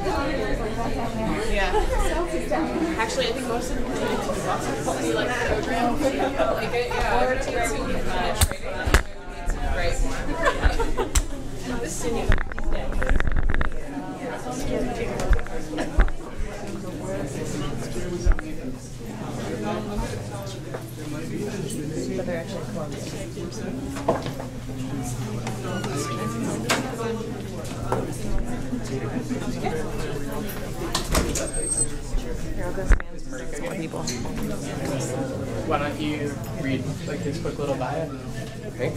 Yeah. Actually, I think most of the people do like the program. Like it, yeah. Or to trading. It's a great one. And this city, he's dead. But they're actually Columbus. People. Why don't you read like his quick little bio? Okay.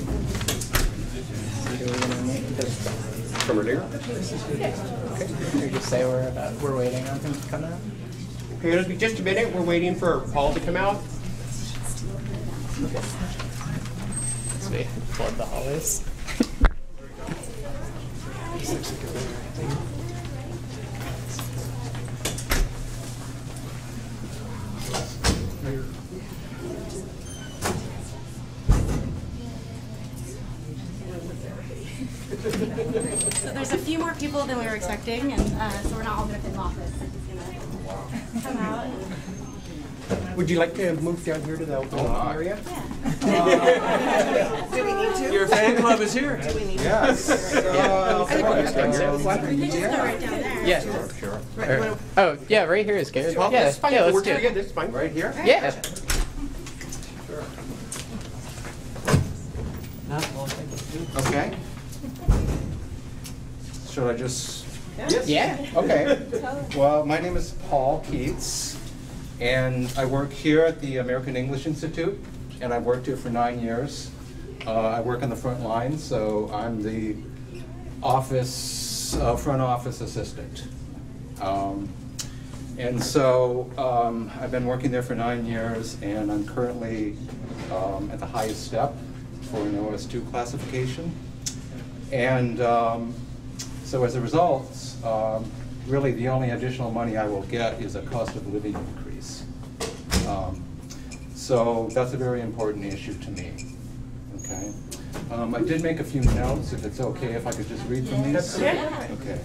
From earlier? Okay. You just say we're waiting on him to come out. Okay, it'll be just a minute. We're waiting for Paul to come out. Okay. So we flood the hallways. So there's a few more people than we were expecting, and so we're not all going to fit in the office. He's going to come out. Would you like to move down here to the area? Yeah. Do we need to? Your fan club is here. Do we need to? Yes. We can just go right down there. Yeah. Sure. Oh, yeah, right here is good. Yeah, Yeah, fine. yeah, let's We're do good. it. This is fine. Right here? Yeah. Okay. Should I just? Yeah. Okay. Well, my name is Paul Keats, and I work here at the American English Institute, and I've worked here for 9 years. I work on the front line, so I'm the front office assistant. And so I've been working there for 9 years, and I'm currently at the highest step for an OS2 classification. And so as a result, really the only additional money I will get is a cost of living increase. So that's a very important issue to me. Okay. I did make a few notes, if it's okay, if I could just read from these. Yeah. Okay.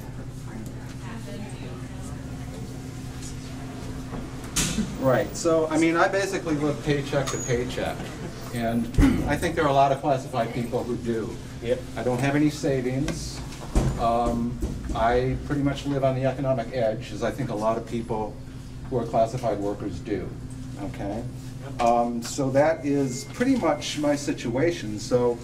Right, so I mean, I basically live paycheck to paycheck, and I think there are a lot of classified people who do. Yep. I don't have any savings. I pretty much live on the economic edge, as I think a lot of people who are classified workers do. Okay, so that is pretty much my situation. So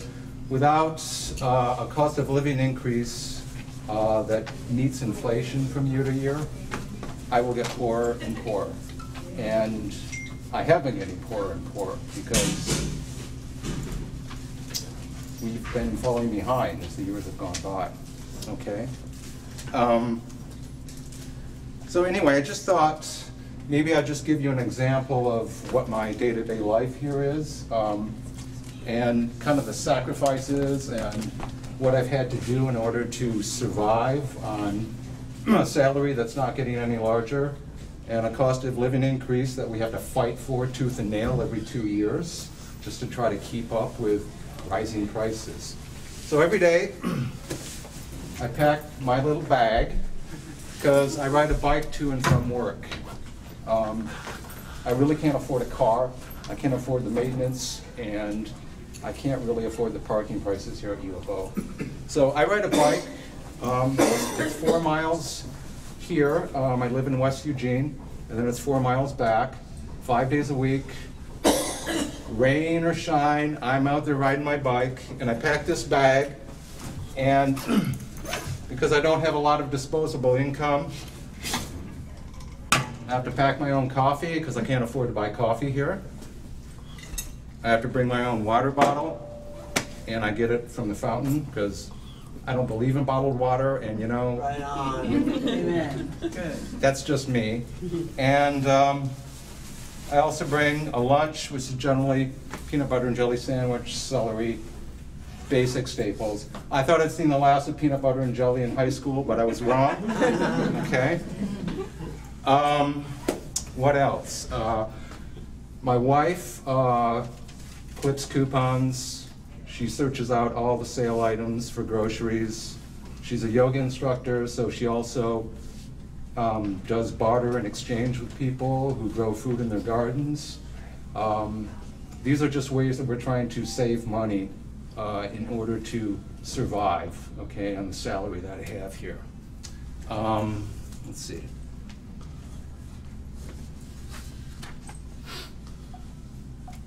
without a cost of living increase that meets inflation from year to year, I will get poorer and poorer. And I have been getting poorer and poorer because we've been falling behind as the years have gone by. Okay. So anyway, I just thought maybe I'd just give you an example of what my day-to-day life here is, and kind of the sacrifices and what I've had to do in order to survive on a salary that's not getting any larger, and a cost of living increase that we have to fight for tooth and nail every 2 years just to try to keep up with rising prices. So every day, I pack my little bag because I ride a bike to and from work. I really can't afford a car. I can't afford the maintenance, and I can't really afford the parking prices here at U of O. So I ride a bike. It's 4 miles here. I live in West Eugene, and then it's 4 miles back, 5 days a week. Rain or shine, I'm out there riding my bike, and I pack this bag, and because I don't have a lot of disposable income, I have to pack my own coffee because I can't afford to buy coffee here. I have to bring my own water bottle, and I get it from the fountain because I don't believe in bottled water, and you know, Right on. Amen. Good. that's just me. And I also bring a lunch, which is generally peanut butter and jelly sandwich, celery, basic staples. I thought I'd seen the last of peanut butter and jelly in high school, but I was wrong. Okay. What else? My wife clips coupons. She searches out all the sale items for groceries. She's a yoga instructor, so she also does barter and exchange with people who grow food in their gardens. These are just ways that we're trying to save money in order to survive, okay, on the salary that I have here. Let's see.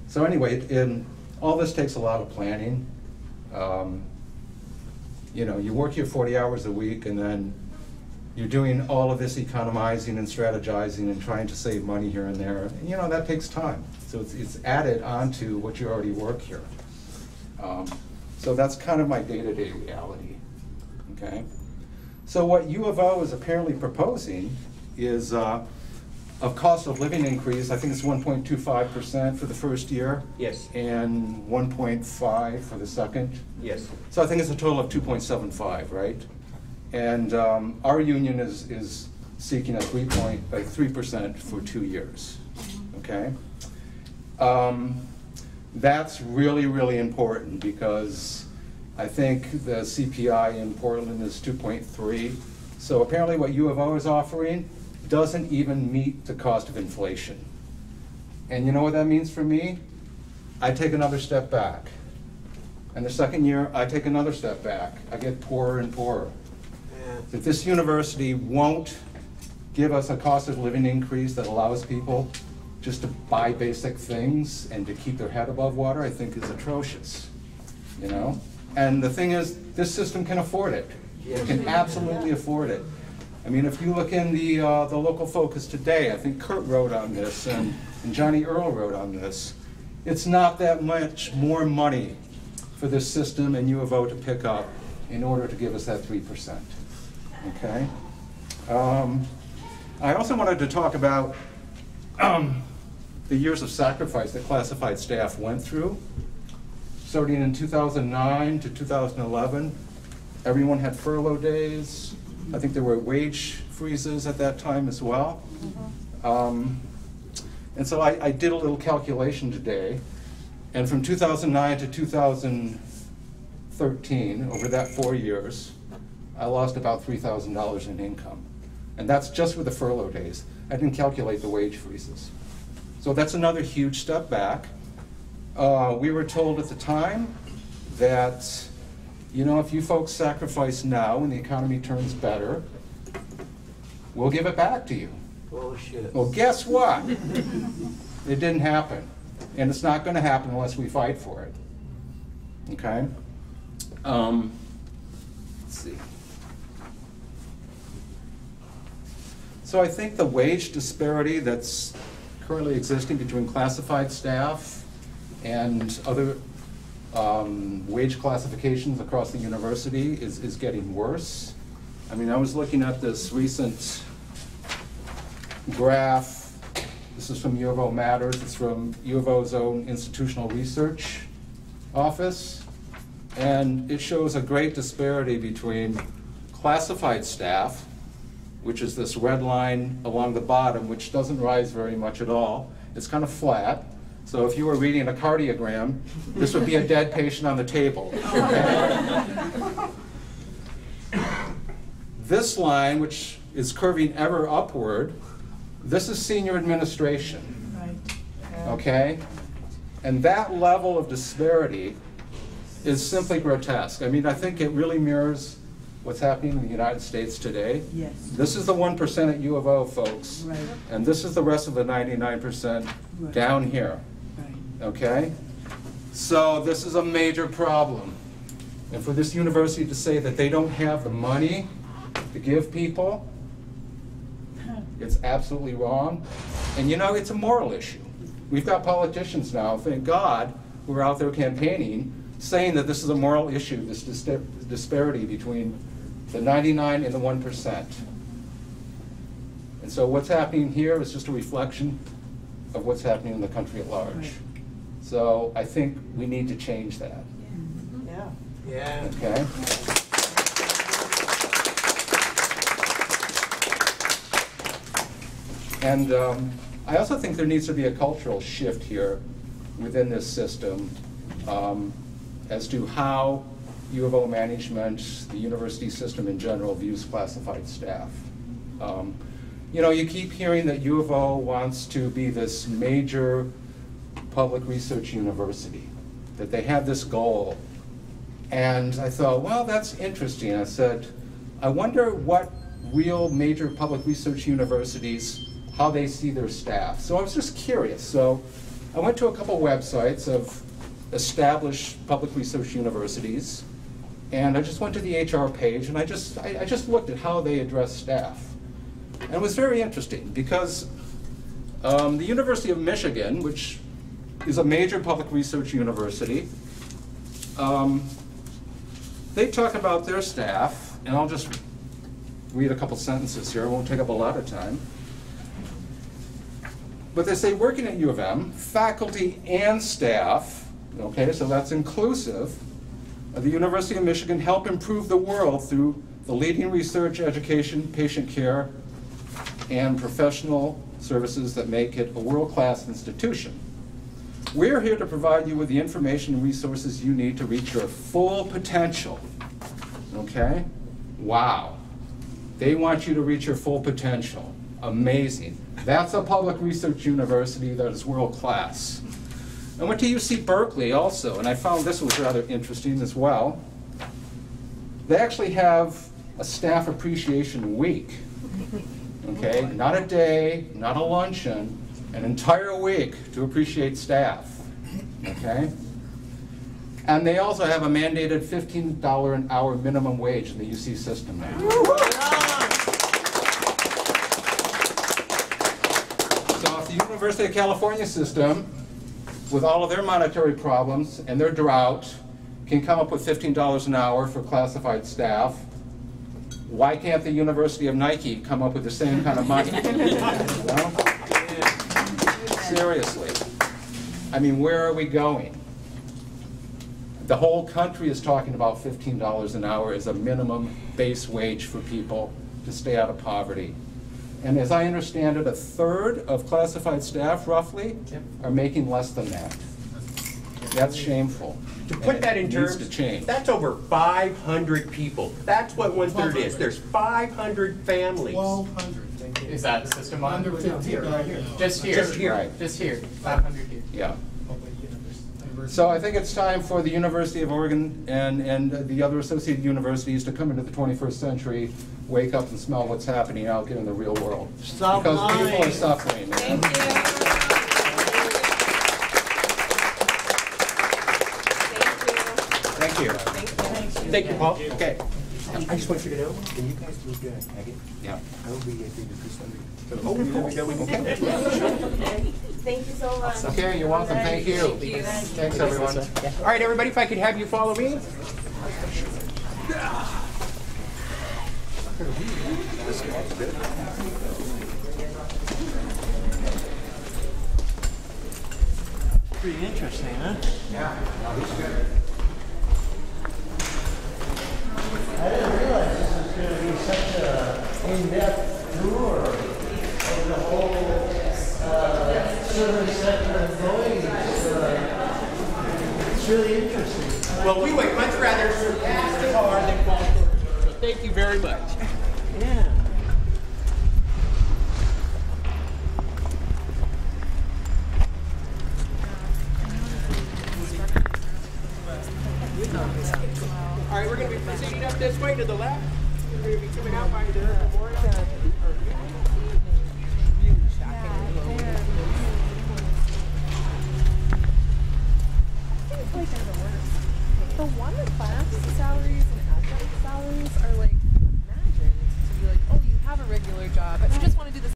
So anyway, all this takes a lot of planning. You know, you work here 40 hours a week, and then you're doing all of this economizing and strategizing and trying to save money here and there. And, you know, that takes time. So it's added onto what you already work here. So that's kind of my day-to-day reality, okay? So what U of O is apparently proposing is a cost of living increase. I think it's 1.25% for the first year. Yes. And 1.5 for the second. Yes. So I think it's a total of 2.75, right? And our union is seeking a 3% for 2 years, okay? That's really, really important because I think the CPI in Portland is 2.3. So apparently what U of O is offering doesn't even meet the cost of inflation. And you know what that means for me? I take another step back. And the second year, I take another step back. I get poorer and poorer. If this university won't give us a cost of living increase that allows people just to buy basic things and to keep their head above water, I think is atrocious, you know? And the thing is, this system can afford it. It can absolutely afford it. I mean, if you look in the local focus today, I think Kurt wrote on this and Johnny Earl wrote on this. It's not that much more money for this system and U of O to pick up in order to give us that 3%, okay? I also wanted to talk about the years of sacrifice that classified staff went through. Starting in 2009 to 2011, everyone had furlough days. I think there were wage freezes at that time as well. And so I did a little calculation today, and from 2009 to 2013, over that 4 years, I lost about $3,000 in income. And that's just with the furlough days. I didn't calculate the wage freezes. So that's another huge step back. We were told at the time that, you know, if you folks sacrifice now when the economy turns better, we'll give it back to you. Bullshit. Well, guess what? It didn't happen. And it's not going to happen unless we fight for it. Okay? Let's see. So I think the wage disparity that's currently existing between classified staff and other wage classifications across the university is getting worse. I mean, I was looking at this recent graph. This is from U of O Matters. It's from U of O's own institutional research office. And it shows a great disparity between classified staff, which is this red line along the bottom, which doesn't rise very much at all. It's kind of flat. So if you were reading a cardiogram, this would be a dead patient on the table. Okay? This line, which is curving ever upward, this is senior administration. Okay? And that level of disparity is simply grotesque. I mean, I think it really mirrors what's happening in the United States today. Yes. This is the 1% at U of O, folks. Right. And this is the rest of the 99% Right. down here. Right. Okay? So this is a major problem. And for this university to say that they don't have the money to give people, it's absolutely wrong. And you know, it's a moral issue. We've got politicians now, thank God, who are out there campaigning, saying that this is a moral issue, this disparity between the 99 and the 1%. And so what's happening here is just a reflection of what's happening in the country at large. Right. So I think we need to change that. Yeah. Yeah. Okay? And I also think there needs to be a cultural shift here within this system as to how U of O management, the university system in general, views classified staff. You know, you keep hearing that U of O wants to be this major public research university, that they have this goal. And I thought, well, that's interesting. I said, I wonder what real major public research universities, how they see their staff. So I was just curious. So I went to a couple websites of established public research universities, and I just went to the HR page, and I just looked at how they address staff. And it was very interesting because the University of Michigan, which is a major public research university, they talk about their staff, and I'll just read a couple sentences here. It won't take up a lot of time. But they say, working at U of M, faculty and staff, okay, so that's inclusive, of the University of Michigan help improve the world through the leading research, education, patient care, and professional services that make it a world-class institution. We're here to provide you with the information and resources you need to reach your full potential. Okay? Wow. They want you to reach your full potential. Amazing. That's a public research university that is world-class. I went to UC Berkeley also, and I found this was rather interesting as well. They actually have a staff appreciation week. Okay? Not a day, not a luncheon, an entire week to appreciate staff. Okay? And they also have a mandated $15 an hour minimum wage in the UC system now. So if the University of California system, with all of their monetary problems and their drought, can come up with $15 an hour for classified staff, why can't the University of Nike come up with the same kind of money? You know? Seriously. I mean, where are we going? The whole country is talking about $15 an hour as a minimum base wage for people to stay out of poverty. And as I understand it, a third of classified staff, roughly, are making less than that. That's shameful. To put that in terms, to change. that's over 500 people. That's what 1/3 is. There's 500 families. 1,200. Is that system-wide? Just here. Just here. Just here. Right. Just here. 500 here. Yeah. So I think it's time for the University of Oregon and the other associated universities to come into the 21st century, wake up and smell what's happening out there in the real world. Stop because lying. people are suffering. Man. Thank you. Thank you. Thank you, Paul. Okay. I just want you to know, when you guys look good, Megan, Yeah. I will be at the Sunday. Thank you so much. Okay, you're welcome. Thank you. Thanks, everyone. All right, everybody, if I could have you follow me. Pretty interesting, huh? I didn't realize this was going to be such a in-depth tour of the whole service sector employees. It's really interesting. Well, we would much rather surpass the bar than fall short. So thank you very much. Yeah. All right, we're going to be proceeding up this way to the left. We're going to be coming out by the memorial. The one in class salaries and adjunct salaries are